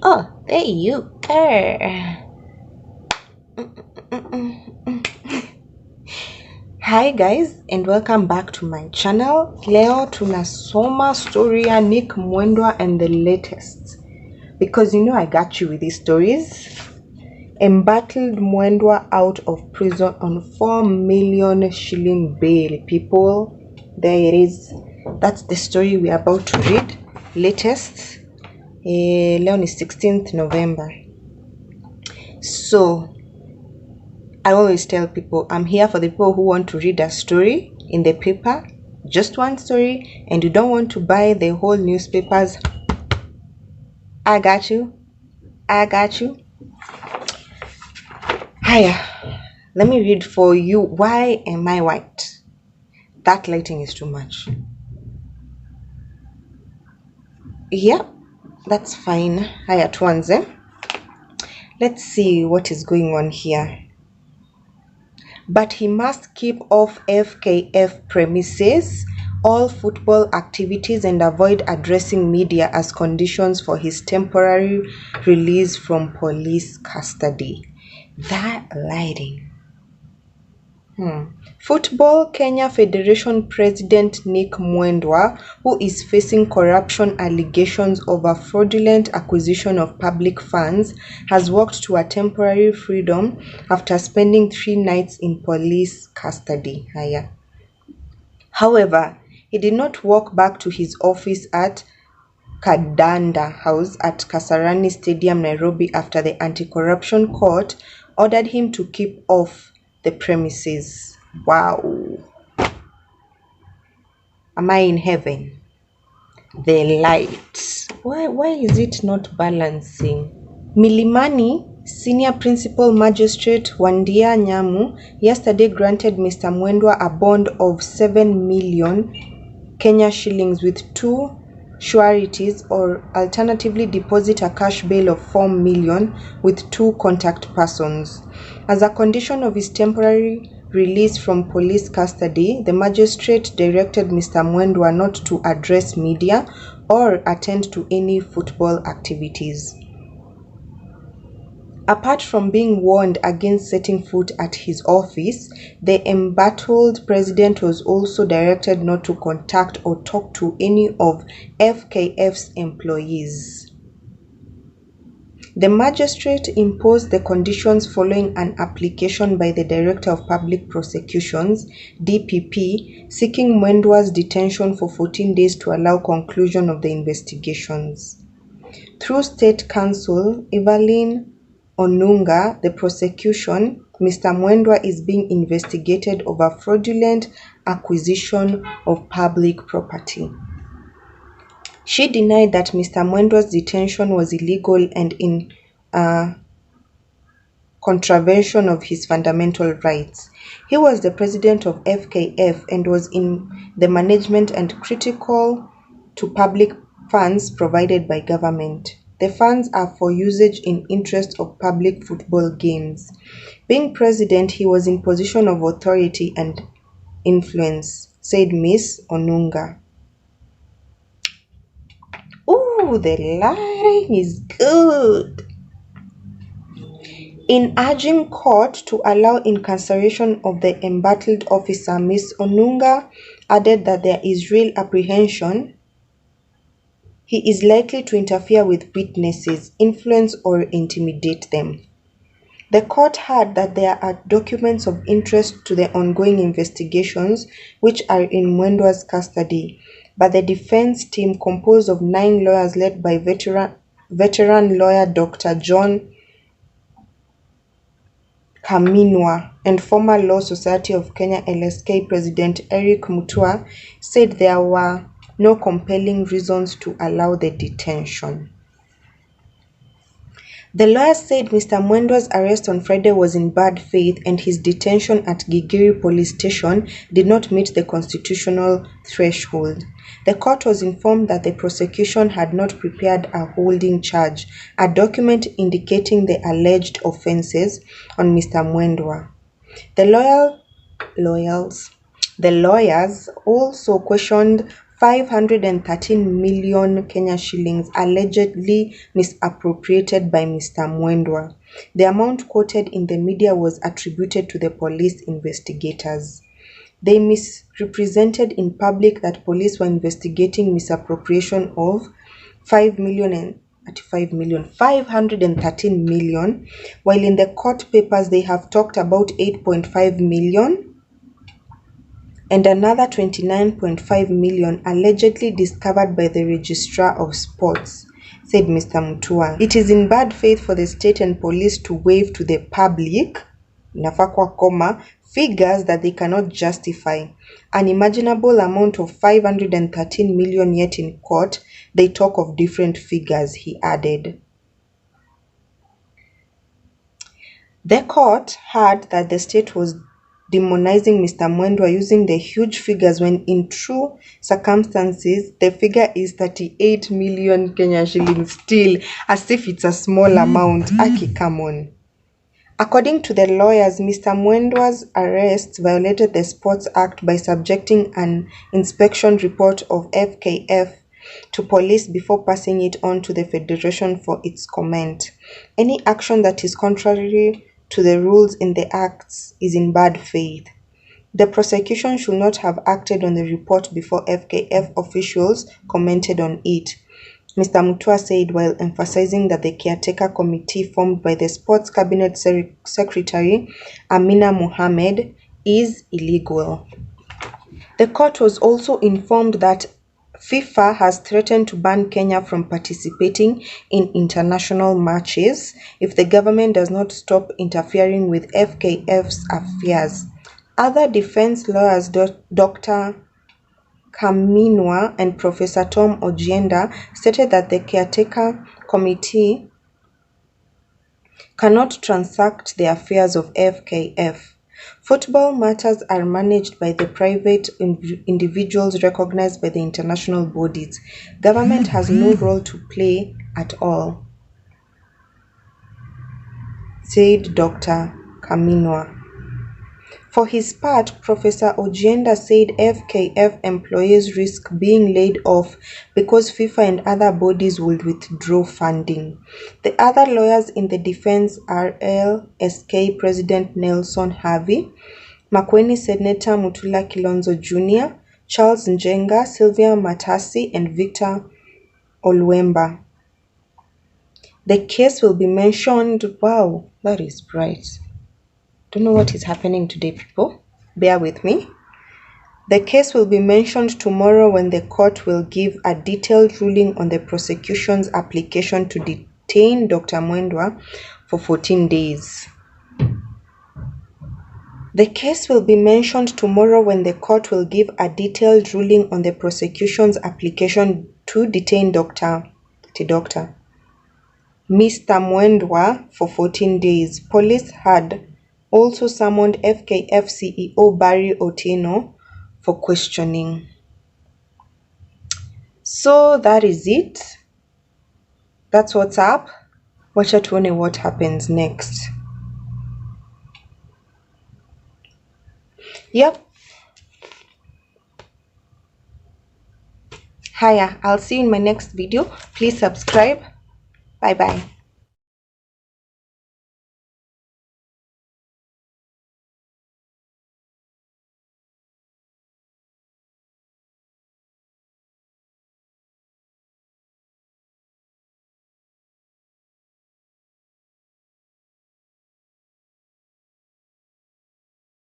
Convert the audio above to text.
Oh, there you are. Hi guys and welcome back to my channel. Leo tunasoma story ya Nick Mwendwa and the latest. Because you know I got you with these stories. Embattled Mwendwa out of prison on 4 million shilling bail. People, there it is. That's the story we are about to read. Latest. Leo is 16th November. So I always tell people I'm here for the people who want to read a story in the paper, just one story, and you don't want to buy the whole newspapers. I got you. Hiya, let me read for you. Why am I white? That lighting is too much. Yeah, that's fine. Hiya, tuanze. Let's see what is going on here. But he must keep off FKF premises, all football activities, and avoid addressing media as conditions for his temporary release from police custody. That lighting. Football Kenya Federation President Nick Mwendwa, who is facing corruption allegations over fraudulent acquisition of public funds, has walked to a temporary freedom after spending 3 nights in police custody. However, he did not walk back to his office at Kadanda House at Kasarani Stadium, Nairobi, after the anti-corruption court ordered him to keep off the premises. Wow. Am I in heaven? The light. Why is it not balancing? Milimani Senior Principal Magistrate Wandia Nyamu yesterday granted Mr. Mwendwa a bond of 7 million Kenya shillings with 2 sureties, or alternatively deposit a cash bail of 4 million with 2 contact persons. As a condition of his temporary release from police custody, the magistrate directed Mr. Mwendwa not to address media or attend to any football activities. Apart from being warned against setting foot at his office, the embattled president was also directed not to contact or talk to any of FKF's employees. The magistrate imposed the conditions following an application by the Director of Public Prosecutions, DPP, seeking Mwendwa's detention for 14 days to allow conclusion of the investigations. Through State Counsel Evelyn Onunga, the prosecution, Mr. Mwendwa is being investigated over fraudulent acquisition of public property. She denied that Mr. Mwendwa's detention was illegal and in contravention of his fundamental rights. He was the president of FKF and was in the management and critical to public funds provided by government. The funds are for usage in interest of public football games. Being president, he was in position of authority and influence, said Miss Onunga. Ooh, the lighting is good. In urging court to allow incarceration of the embattled officer, Miss Onunga added that there is real apprehension he is likely to interfere with witnesses, influence or intimidate them. The court heard that there are documents of interest to the ongoing investigations which are in Mwendwa's custody, but the defense team, composed of 9 lawyers led by veteran lawyer Dr. John Kaminwa and former Law Society of Kenya LSK President Eric Mutua, said there were no compelling reasons to allow the detention. The lawyer said Mr. Mwendwa's arrest on Friday was in bad faith and his detention at Gigiri police station did not meet the constitutional threshold. The court was informed that the prosecution had not prepared a holding charge, a document indicating the alleged offenses on Mr. Mwendwa. The lawyers also questioned 513 million Kenya shillings allegedly misappropriated by Mr. Mwendwa. The amount quoted in the media was attributed to the police investigators. They misrepresented in public that police were investigating misappropriation of 513 million, while in the court papers they have talked about 8.5 million and another 29.5 million allegedly discovered by the Registrar of Sports, said Mr. Mutua. It is in bad faith for the state and police to wave to the public figures that they cannot justify. An imaginable amount of 513 million, yet in court they talk of different figures, he added. The court heard that the state was demonizing Mr. Mwendwa using the huge figures when in true circumstances the figure is 38 million Kenya shillings, still as if it's a small amount. Aki, come on. According to the lawyers, Mr. Mwendwa's arrest violated the Sports Act by subjecting an inspection report of FKF to police before passing it on to the Federation for its comment. Any action that is contrary to the rules in the acts is in bad faith. The prosecution should not have acted on the report before FKF officials commented on it, Mr. Mutua said, while emphasizing that the caretaker committee formed by the Sports Cabinet Secretary Amina Mohamed is illegal. The court was also informed that FIFA has threatened to ban Kenya from participating in international matches if the government does not stop interfering with FKF's affairs. Other defense lawyers, Dr. Kaminwa and Professor Tom Ojienda, stated that the caretaker committee cannot transact the affairs of FKF. Football matters are managed by the private individuals recognized by the international bodies. Government has no role to play at all, said Dr. Kaminwa. For his part, Professor Ojienda said FKF employees risk being laid off because FIFA and other bodies will withdraw funding. The other lawyers in the defense are LSK President Nelson Harvey, Makueni Senator Mutula Kilonzo Jr., Charles Njenga, Sylvia Matasi, and Victor Olwemba. The case will be mentioned. Wow, that is bright. Don't know what is happening today, people. Bear with me. The case will be mentioned tomorrow when the court will give a detailed ruling on the prosecution's application to detain Dr. Mwendwa for 14 days. The case will be mentioned tomorrow when the court will give a detailed ruling on the prosecution's application to detain Mr. Mwendwa for 14 days. Police had also summoned FKF CEO Barry Otieno for questioning. So that is it. That's what's up. Wacha tuone what happens next. Yep. Hiya, I'll see you in my next video. Please subscribe. Bye bye.